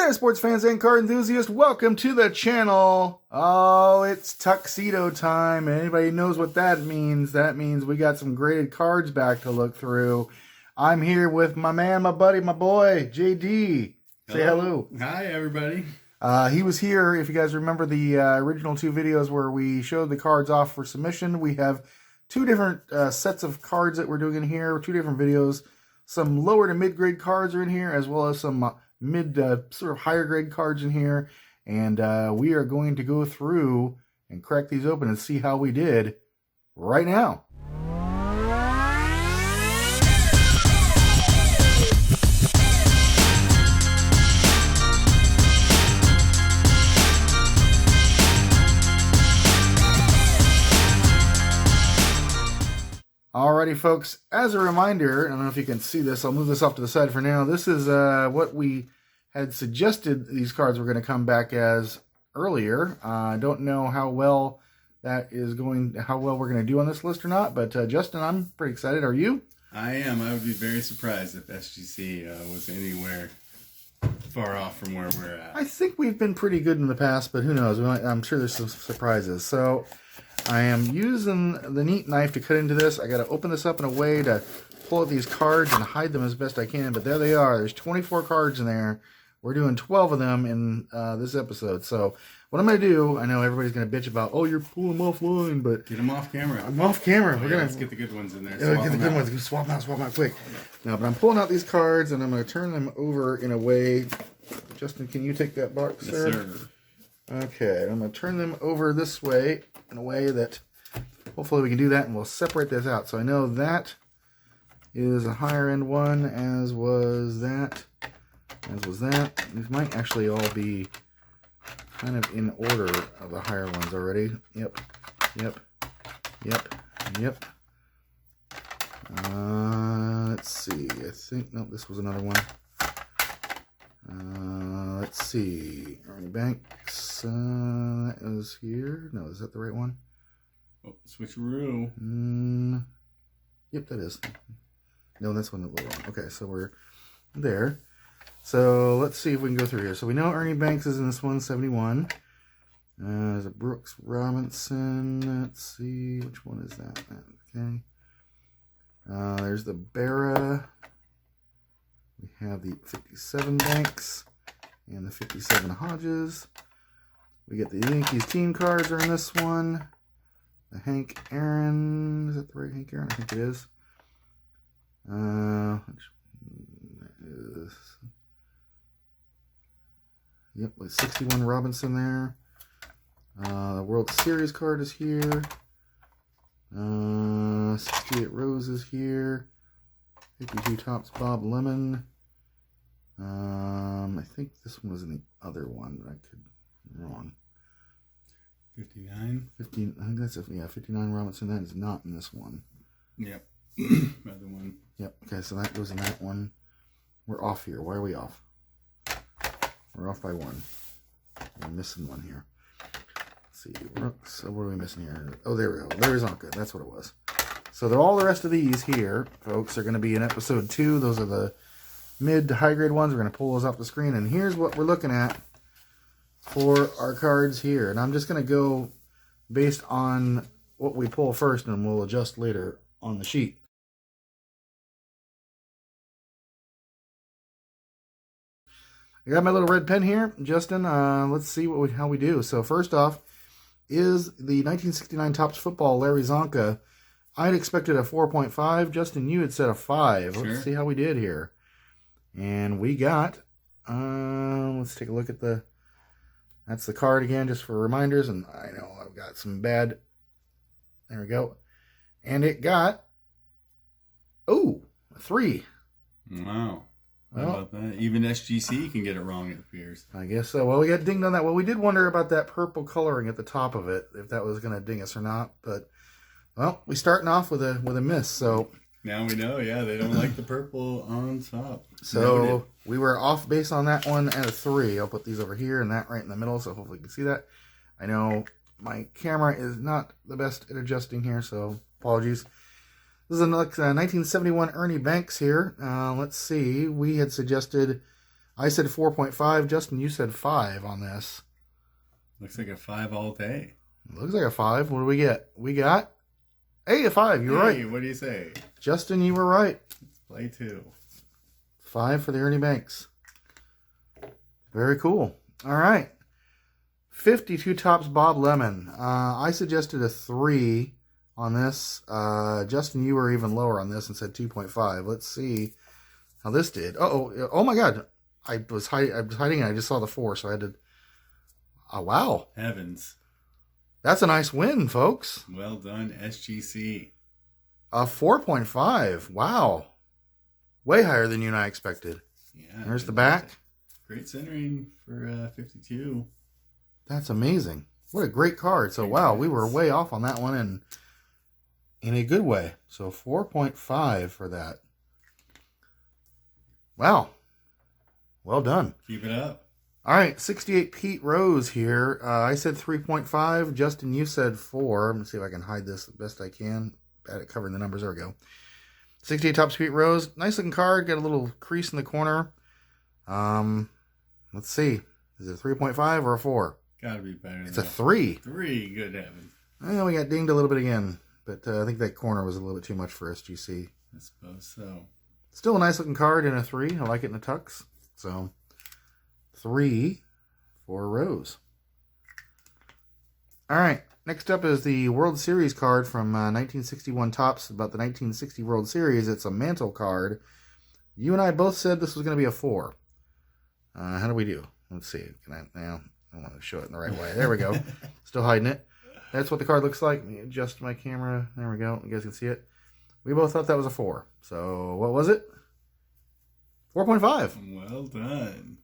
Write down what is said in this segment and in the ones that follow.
Hi, sports fans and card enthusiasts. Welcome to the channel. Oh, it's tuxedo time. Anybody knows what that means? That means we got some graded cards back to look through. I'm here with my man, my buddy, my boy, JD. Say hello. Hi, everybody. He was here. If you guys remember the original two videos where we showed the cards off for submission, we have two different sets of cards that we're doing in here, two different videos. Some lower to mid-grade cards are in here, as well as some mid sort of higher grade cards in here, and we are going to go through and crack these open and see how we did right now. Alrighty, folks, as a reminder, I don't know if you can see this, I'll move this off to the side for now. This is what we had suggested these cards were going to come back as earlier. I don't know how well that is going, how well we're going to do on this list or not, but Justin, I'm pretty excited. Are you? I am. I would be very surprised if SGC was anywhere far off from where we're at. I think we've been pretty good in the past, but who knows? I'm sure there's some surprises. So I am using the neat knife to cut into this. I got to open this up in a way to pull out these cards and hide them as best I can, but there they are. There's 24 cards in there. We're doing 12 of them in this episode. So what I'm going to do, I know everybody's going to bitch about, oh, you're pulling them offline, but get them off camera. I'm off camera. Let's get the good ones in there. Yeah, get the good ones. Swap them out quick. No, but I'm pulling out these cards, and I'm going to turn them over in a way. Justin, can you take that box, yes, sir? Sir. Okay, I'm going to turn them over this way in a way that hopefully we can do that, and we'll separate this out. So I know that is a higher end one, as was that. These might actually all be kind of in order of the higher ones already. Yep. Let's see. I think, no, this was another one. Let's see. Ernie Banks. That was here. No, is that the right one? Oh, switcheroo. Yep, that is. No, that's one that was wrong. Okay, so we're there. So let's see if we can go through here. So we know Ernie Banks is in this one, 71. There's a Brooks Robinson. Let's see, which one is that? Okay. There's the Berra. We have the 57 Banks and the 57 Hodges. We get the Yankees team cards are in this one. The Hank Aaron. Is that the right Hank Aaron? I think it is. Yep, with 61 Robinson there. The World Series card is here. 68 Rose is here. 52 Topps Bob Lemon. I think this one was in the other one, but I could be wrong. 59? 15, I think that's, 59 Robinson. That is not in this one. Yep. Other one. Yep, okay, so that goes in that one. We're off here. Why are we off? We're off by one. We're missing one here. Let's see. So what are we missing here? Oh, there we go. Larry Zonka. That's what it was. So all the rest of these here, folks, are going to be in episode 2. Those are the mid to high grade ones. We're going to pull those off the screen. And here's what we're looking at for our cards here. And I'm just going to go based on what we pull first, and we'll adjust later on the sheet. I got my little red pen here, Justin. Let's see how we do. So first off is the 1969 Topps Football Larry Zonka. I'd expected a 4.5. Justin, you had said a 5. Sure. Let's see how we did here. And we got, let's take a look at that's the card again, just for reminders. And I know I've got some bad, there we go. And it got, a 3. Wow. How Well, about that? Even SGC can get it wrong, it appears. I guess so. Well, we got dinged on that. Well, we did wonder about that purple coloring at the top of it, if that was going to ding us or not. But, well, we're starting off with a miss. So now we know, yeah, they don't like the purple on top. So Noted. we were off base on that one at a 3. I'll put these over here and that right in the middle, so hopefully you can see that. I know my camera is not the best at adjusting here, so apologies. This is a 1971 Ernie Banks here. Let's see. We had suggested I said 4.5. Justin, you said 5 on this. Looks like a 5 all day. Looks like a 5. What do we get? We got a 5. You're right. What do you say? Justin, you were right. Let's play 2. 5 for the Ernie Banks. Very cool. All right. 52 Tops Bob Lemon. I suggested a 3 on this. Justin, you were even lower on this and said 2.5. Let's see how this did. Oh my God. I was hiding and I just saw the 4, so I had to... Oh, wow. Heavens. That's a nice win, folks. Well done, SGC. A 4.5. Wow. Way higher than you and I expected. Yeah. There's the back. Great centering for 52. That's amazing. What a great card. So, wow, we were way off on that one and in a good way. So, 4.5 for that. Wow. Well done. Keep it up. All right, 68 Pete Rose here. I said 3.5. Justin, you said 4. Let me see if I can hide this the best I can. Bad at covering the numbers. There we go. 68 Tops Pete Rose. Nice looking card. Got a little crease in the corner. Let's see. Is it a 3.5 or a 4? Gotta be better. It's a 3. 3. Good heavens. Well, we got dinged a little bit again, but I think that corner was a little bit too much for SGC. I suppose so. Still a nice looking card in a 3. I like it in a tux. So, 3 for Rose. All right. Next up is the World Series card from 1961 Tops, about the 1960 World Series. It's a mantle card. You and I both said this was going to be a 4. How do we do? Let's see. I want to show it in the right way. There we go. Still hiding it. That's what the card looks like. Let me adjust my camera. There we go. You guys can see it. We both thought that was a 4. So what was it? 4.5. Well done.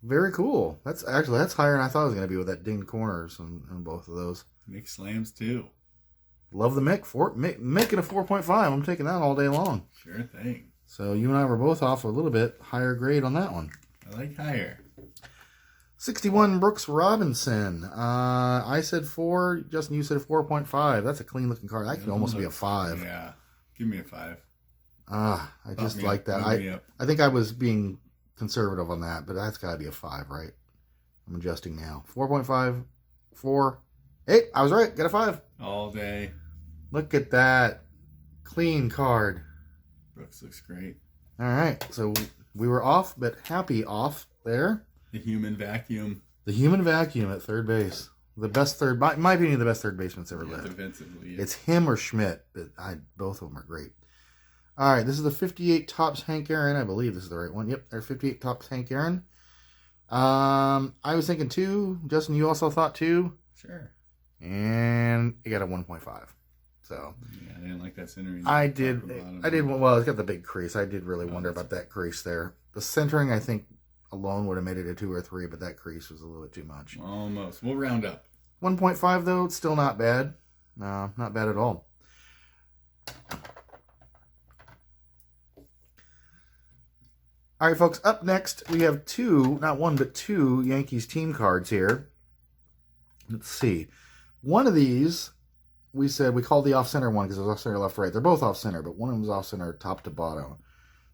Very cool. That's higher than I thought it was going to be with that dinged corners on both of those. Mick slams too. Love the Mick. Mick at a 4.5. I'm taking that all day long. Sure thing. So you and I were both off a little bit higher grade on that one. I like higher. 61 Brooks Robinson. I said 4. Justin, you said 4.5. That's a clean looking card. That could almost be a 5. Yeah. Give me a 5. I just like that. I think I was being conservative on that, but that's got to be a 5, right? I'm adjusting now. 4.5, 4. Hey, I was right. Got a 5. All day. Look at that. Clean card. Brooks looks great. All right. So we were off, but happy off there. The human vacuum. The human vacuum at third base. The best third, in my opinion, the best third baseman's ever lived. Defensively. Yeah. It's him or Schmidt, but both of them are great. All right, this is the 58 Tops Hank Aaron. I believe this is the right one. Yep, there's 58 Tops Hank Aaron. I was thinking 2. Justin, you also thought 2. Sure. And it got a 1.5. So yeah, I didn't like that centering. I did. Well, it's got the big crease. I did really wonder about that crease there. The centering, I think, alone would have made it a 2 or 3, but that crease was a little bit too much. Almost. We'll round up. 1.5 though, it's still not bad. No, not bad at all. All right, folks, up next, we have 2, not 1, but 2 Yankees team cards here. Let's see. One of these, we said we called the off-center one because it was off-center left-right. They're both off-center, but one of them was off-center top to bottom.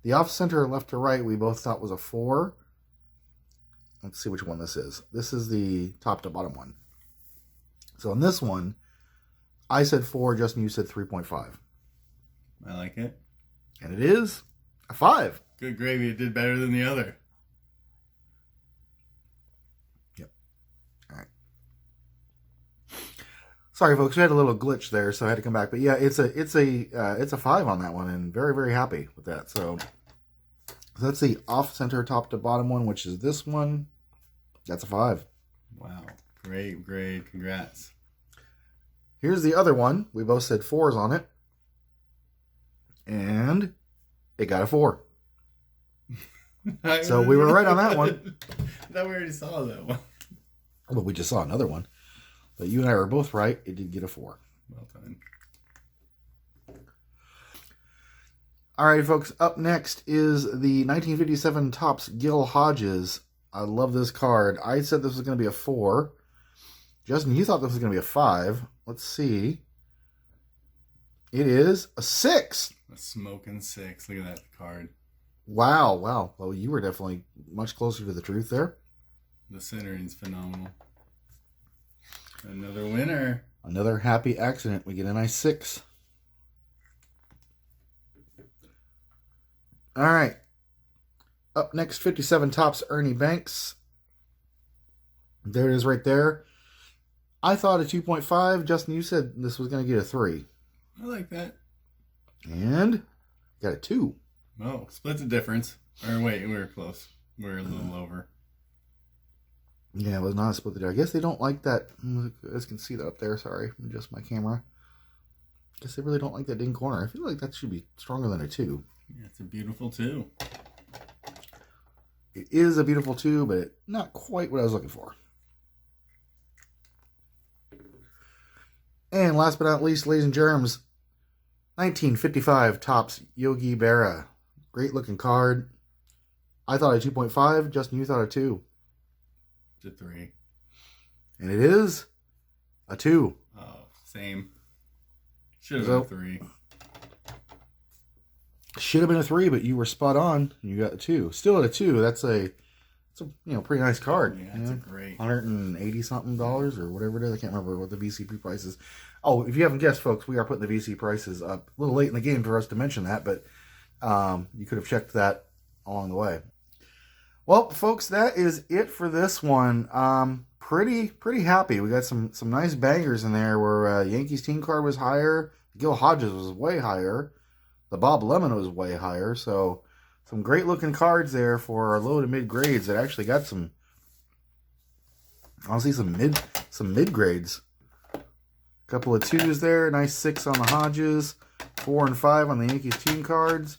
The off-center left to right, we both thought was a 4. Let's see which one this is. This is the top to bottom one. So in this one, I said 4, Justin, you said 3.5. I like it. And it is a 5. Good gravy. It did better than the other. Yep. All right. Sorry, folks. We had a little glitch there, so I had to come back. But yeah, it's a 5 on that one, and very, very happy with that. So that's the off-center top to bottom one, which is this one. That's a 5. Wow. Great grade. Congrats. Here's the other one. We both said 4s on it. And it got a 4. So we were right on that one. I thought we already saw that one. Well, we just saw another one. But you and I were both right. It did get a 4. Well done. All right, folks. Up next is the 1957 Topps Gil Hodges. I love this card. I said this was going to be a 4. Justin, you thought this was going to be a 5. Let's see. It is a 6. A smoking 6. Look at that card. Wow, wow. Well, you were definitely much closer to the truth there. The centering's phenomenal. Another winner. Another happy accident. We get a nice 6. All right. Up next, 57 Topps Ernie Banks. There it is right there. I thought a 2.5. Justin, you said this was going to get a 3. I like that. And got a 2. Oh, split the difference. Or wait, we were close. We were a little over. Yeah, it was not a split the difference. I guess they don't like that. You guys can see that up there. Sorry, adjust my camera. I guess they really don't like that ding corner. I feel like that should be stronger than a 2. Yeah, it's a beautiful 2. It is a beautiful 2, but not quite what I was looking for. And last but not least, ladies and germs, 1955 Topps Yogi Berra. Great looking card. I thought a 2.5. Justin, you thought a 2. It's a 3. And it is a 2. Oh, same. Should have been a 3. Should have been a 3, but you were spot on. You got a 2. Still at a 2. That's a pretty nice card. Yeah, it's a great $180 something or whatever it is. I can't remember what the VCP price is. Oh, if you haven't guessed, folks, we are putting the VC prices up a little late in the game for us to mention that, but you could have checked that along the way. Well, folks, that is it for this one. Pretty happy. We got some nice bangers in there where Yankees team card was higher. Gil Hodges was way higher. The Bob Lemon was way higher. So some great looking cards there for our low to mid grades that actually got some, honestly, some mid grades. Couple of 2s there. Nice 6 on the Hodges. 4 and 5 on the Yankees team cards.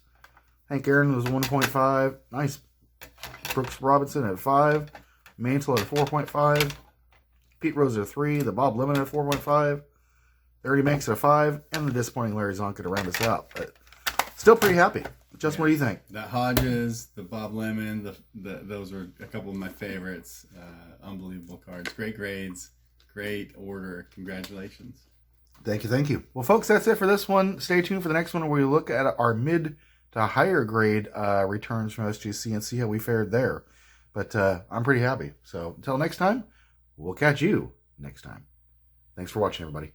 Hank Aaron was 1.5. Nice. Brooks Robinson at 5. Mantle at 4.5. Pete Rose at 3. The Bob Lemon at 4.5. Ernie Banks at 5. And the disappointing Larry Zonka to round us out. But still pretty happy. Justin, what do you think? The Hodges, the Bob Lemon, those were a couple of my favorites. Unbelievable cards. Great grades. Great order. Congratulations. Thank you. Well, folks, that's it for this one. Stay tuned for the next one where we look at our mid to higher grade returns from SGC and see how we fared there. But I'm pretty happy. So until next time, we'll catch you next time. Thanks for watching, everybody.